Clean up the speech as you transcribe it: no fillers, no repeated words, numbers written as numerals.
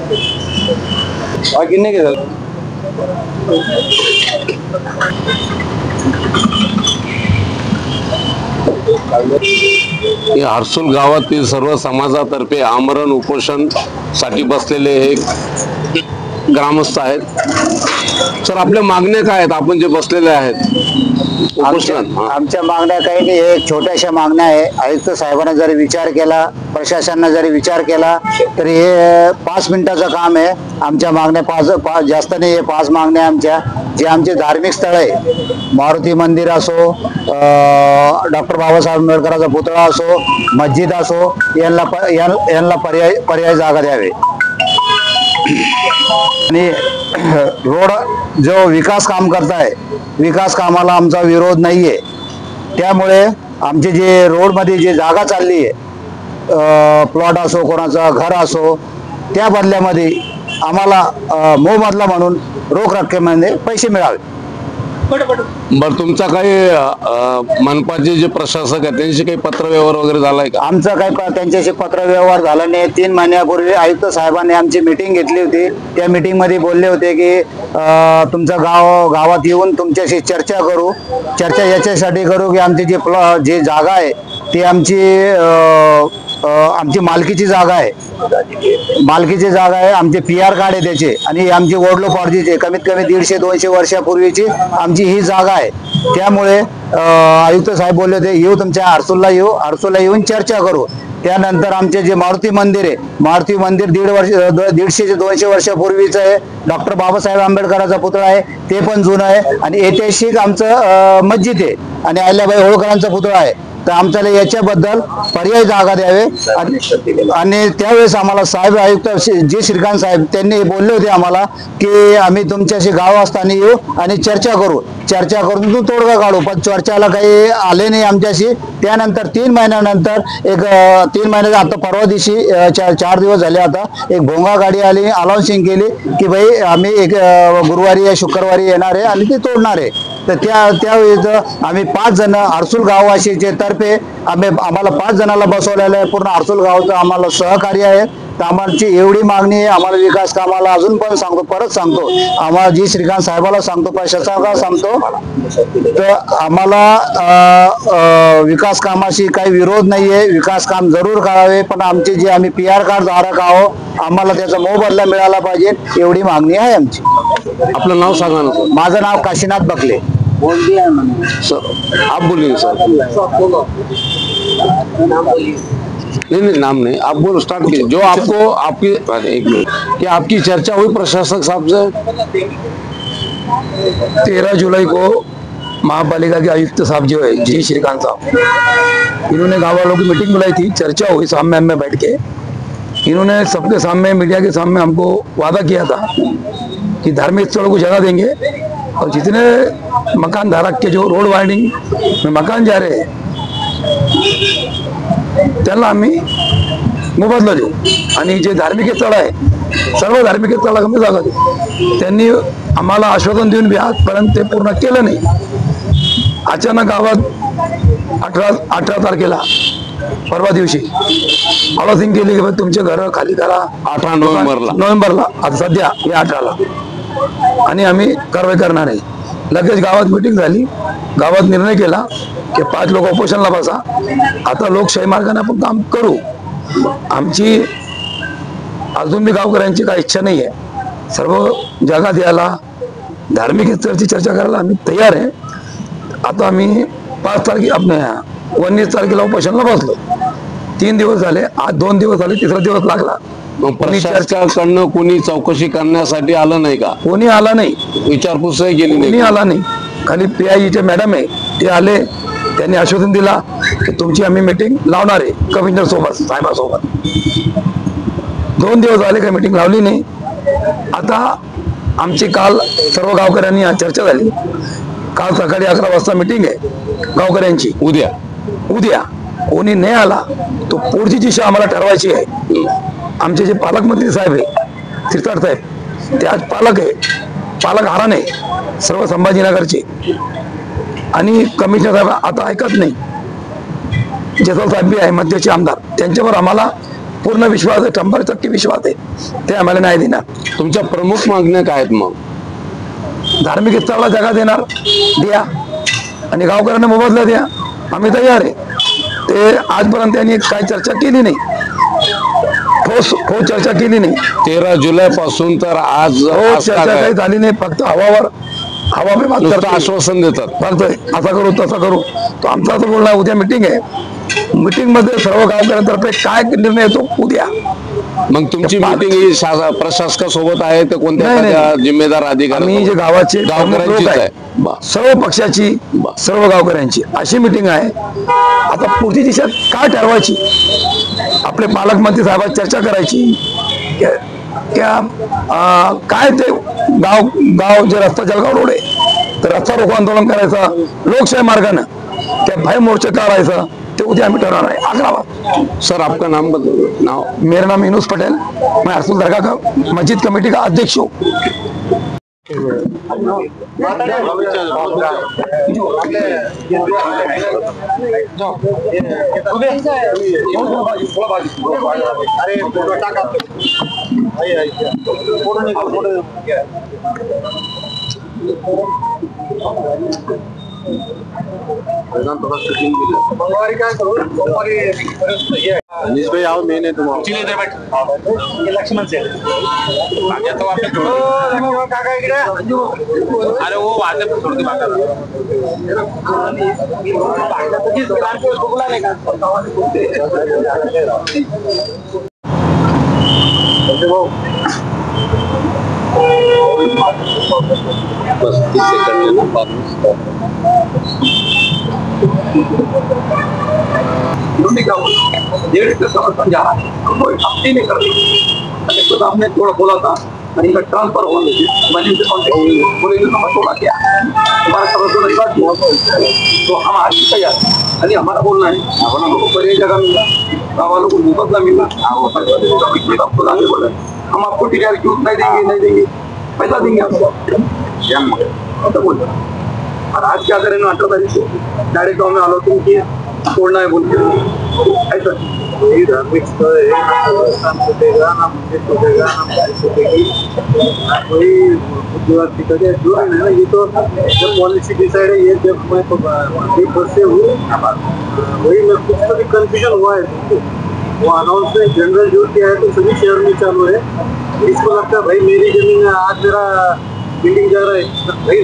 किन्ने के हर्सुल गावातील सर्व समाजातर्फे आमरण उपोषण साठी बसलेले हे ग्रामस्थ आहेत. सर, आपल्या मागण्या काय आहेत? आपण जे बसलेले आहेत आमच्या मागण्या काही नाही, हे छोट्याशा मागण्या आहे. आयुक्त साहेबांना जरी विचार केला, प्रशासनाने जरी विचार केला तरी हे 5 मिनिटाचं काम आहे. आमच्या मागण्या पाच जास्त नाही, हे 5 मागण्या आमच्या. जे आमचे धार्मिक स्थळ आहे, मारुती मंदिर असो, डॉक्टर बाबासाहेब आंबेडकरांचा पुतळा असो, मस्जिद असो, यांना पर्याय जागा द्यावे. आणि रोड जो विकास काम करताय, विकास कामाला आमचा विरोध नाहीये. त्यामुळे आमचे जे रोडमध्ये जे जागा चालली आहे, प्लॉट असो, कोणाचं घर असो, त्या बदल्यामध्ये आम्हाला मोबदला म्हणून रोख रक्कमेमध्ये पैसे मिळावे. बरं, तुमचा काही मनपाचे जे प्रशासक आहे त्यांची काही पत्रव्यवहार वगैरे झालाय का? आमचा काही त्यांच्याशी पत्रव्यवहार झाला नाही. 3 महिन्यापूर्वी आयुक्त साहेबांनी आमची मीटिंग घेतली होती. त्या मीटिंग मध्ये बोलले होते की तुमचं गावात येऊन तुमच्याशी चर्चा करू. चर्चा याच्यासाठी करू की आमची जे जागा आहे ती आमची मालकीची जागा आहे. आमचे PR कार्ड आहे त्याचे, आणि आमची वडलोपार्जीचे कमीत कमी 150-200 वर्षापूर्वीची आमची ही जागा आहे. त्यामुळे आयुक्त साहेब बोलले होते, येऊ तुमच्या हर्सुलला येऊन चर्चा करू. त्यानंतर आमचे जे मारुती मंदिर आहे, मारुती मंदिर 150 ते 200 वर्षापूर्वीचं आहे. डॉक्टर बाबासाहेब आंबेडकरांचा पुतळा आहे, ते पण जुनं आहे. आणि ऐतिहासिक आमचं मस्जिद आहे आणि अहिल्याबाई होळकरांचा पुतळा आहे. तर आमच्याला याच्याबद्दल पर्याय जागा द्यावे. आणि त्यावेळेस आम्हाला साहेब, आयुक्त जी श्रीकांत साहेब, त्यांनी बोलले होते आम्हाला की आम्ही तुमच्याशी गावास्थानी येऊ आणि चर्चा करून तोडगा काढू. पण चर्चाला काही आले नाही आमच्याशी. त्यानंतर 3 महिन्यानंतर 3 महिन्याच्या आता परवा दिवशी 4 दिवस झाले आता एक भोंगा गाडी आली, अनाउन्सिंग केली की भाई आम्ही एक गुरुवारी या शुक्रवारी येणार आहे आणि ते तोडणार आहे. तर त्यावेळेस आम्ही 5 जण हर्सुल गाववासीचे तर्फे आम्हाला 5 जणांना बसवलेलं आहे. पूर्ण हर्सुल गावचं आम्हाला सहकार्य आहे. तर आम्हाची एवढी मागणी आहे. आम्हाला विकास कामाला अजून पण परत सांगतो, आम्हाला जी श्रीकांत साहेबाला सांगतो, प्रशासनाला सांगतो, तर आम्हाला विकास कामाशी काही विरोध नाहीये. विकास काम जरूर करावे, पण आमचे जे आम्ही PR कार्ड धारक आहोत, आम्हाला त्याचा मोबदला मिळाला पाहिजे, एवढी मागणी आहे आमची. आपलं नाव सांगा ना. माझं नाव काशीनाथ बकले. सर, आप बोलिए सर. नहीं, नाम नहीं, आप बोलो, स्टार्ट कीजिए. जो आपको आपकी 1 मिनट, क्या आपकी चर्चा हुई प्रशासक साहब से? 13 जुलाई को महापालिका के आयुक्त साहब जो है जी श्रीकांत साहब, इन्होंने गाँव वालों की मीटिंग बुलाई थी. चर्चा हुई सामने में बैठ के. इन्होंने सबके सामने, मीडिया के सामने हमको वादा किया था कि धार्मिक स्थलों को जगह देंगे और जितने मकान धारक के जो रोड वाइडिंग में मकान जा रहे हैं त्यांना आम्ही मोबदला देऊ. आणि जे धार्मिक स्थळ आहे, सर्व धार्मिक स्थळाला कमी जागा देऊ. त्यांनी आम्हाला आश्वासन देऊन बी आजपर्यंत ते पूर्ण केलं नाही. अचानक गावात 18 तारखेला परवा दिवशी अनाउन्सिंग केली की तुमचे घर खाली करा. 18 नोव्हेंबरला आता सध्या हे 18ला, आणि आम्ही कारवाई करणार आहे. लगेच गावात मीटिंग झाली. गावात निर्णय केला की 5 लोक उपोषणला बसा. आता लोकशाही मार्गाने आपण काम करू. आमची अजून बी गावकऱ्यांची काही इच्छा नाही आहे. सर्व जागा द्यायला, धार्मिक स्थळाची चर्चा करायला आम्ही तयार आहे. आता आम्ही 5 तारखे 19 तारखेला उपोषणला बसलो. 3 दिवस झाले, आज 2 दिवस झाले, 3रा दिवस लागला. प्रशासनाकडनं कोणी चौकशी करण्यासाठी आलं नाही का? कोणी आला नाही. विचारपूस केली नाही? कोणी आला नाही. खाली PIचे मॅडम आहे, ते आले. त्यांनी आश्वासन दिला की तुमची आम्ही मीटिंग लावणार आहे कमिशनर सोबत, साहेबासोबत. 2 दिवस झाले, काही मीटिंग लावली नाही. आता आमची काल सर्व गावकऱ्यांनी चर्चा झाली. काल सकाळी 11 वाजता मीटिंग आहे गावकऱ्यांची. उद्या कोणी नाही आला तो पुढची दिशा आम्हाला ठरवायची आहे. आमचे जे पालकमंत्री साहेब आहे, सिरसाट साहेब, ते आज पालक आहे. पालक हारा नाही, सर्व संभाजीनगरचे. आणि कमिशनर साहेब आता ऐकत नाही. जसवाल साहेब बी आहे, मध्यचे आमदार, त्यांच्यावर आम्हाला पूर्ण विश्वास आहे, 100% विश्वास आहे, ते आम्हाला नाही देणार. तुमच्या प्रमुख मागण्या काय आहेत मग? धार्मिक स्थळाला जागा देणार द्या आणि गावकऱ्यांना मोबदला द्या, आम्ही तयार आहे. ते आजपर्यंत त्यांनी काही चर्चा केली नाही, ठोस चर्चा केली नाही. 13 जुलै पासून तर आज चर्चा काही झाली नाही, फक्त हवा पे बात नुसतं करतोय. आश्वासन देतात. चालतंय, असं करू तसं करू. तो आमचा असं बोलणं, उद्या मिटिंग आहे, मिटिंग मध्ये सर्व गावकऱ्यांतर्फे काय निर्णय येतो उद्या. मग तुमची मीटिंग ही प्रशासकासोबत आहे तर कोणत्या नाही, एखाद्या जिम्मेदार अधिकारी? आम्ही जे गावाचे गावकऱ्यांचीच लोक आहे. सर्व पक्षाची, सर्व गावकऱ्यांची अशी मिटिंग आहे. आता पुढची दिशा काय ठरवायची, आपले पालकमंत्री साहेबांची चर्चा करायची काय ते गाव जे रस्ता जळगाव रोड आहे तर रस्ता रोको आंदोलन करायचं लोकशाही मार्गानं, त्या भाई मोर्चा काढायचा, ते उद्या आम्ही ठरवणार आहे 11 सर आपका नाम नाव? मेरा नाम यूनुस पटेल, मैं हरसुल दरगाह का मस्जिद कमेटी का अध्यक्ष हूँ. अनिश भाई आओ, मैंने लक्ष्मण से अरे वो वादे छोड़ के बात बस 30 सेकंड डेढ़ से समर्थन जा रहा है, कोई हफ्ते नहीं कर तो हमने थोड़ा बोला था आणि इनका ट्रांसफर होने मैंने उनसे कॉन्टेक्ट बोले इनका मसला क्या हमारा समर्थन इस बात तो हम आज भी तैयार खाली हमारा बोलना है, हम लोगों को पर्याय जगह मिला, गाँव वालों को मुबदला मिला, आपको आगे बोला हम आपको टिकट क्यों नहीं देंगे पैसा देंगे आपको बोल. और आज क्या करें ना 18 तारीख को डायरेक्ट गाँव में आलोचन किए छोड़ना है बोल के ऐसा धार्मिक स्थल है, ना छूटेगा ना मंदिर छूटेगा ना गाय छूटेगी ना कोई बुद्धिवाद दिक्कत जो है ना. ये तो जब पॉलिसी डिसाइड है, ये जब मैं बस से हूँ वही मैं कुछ तो भी कंफ्यूजन हुआ है. वो अनाउंसमेंट जनरल जो किया है तो सभी शहर में चालू है. इसको लगता है भाई मेरी जमीन आज मेरा बिल्डिंग जा रहा है, भाई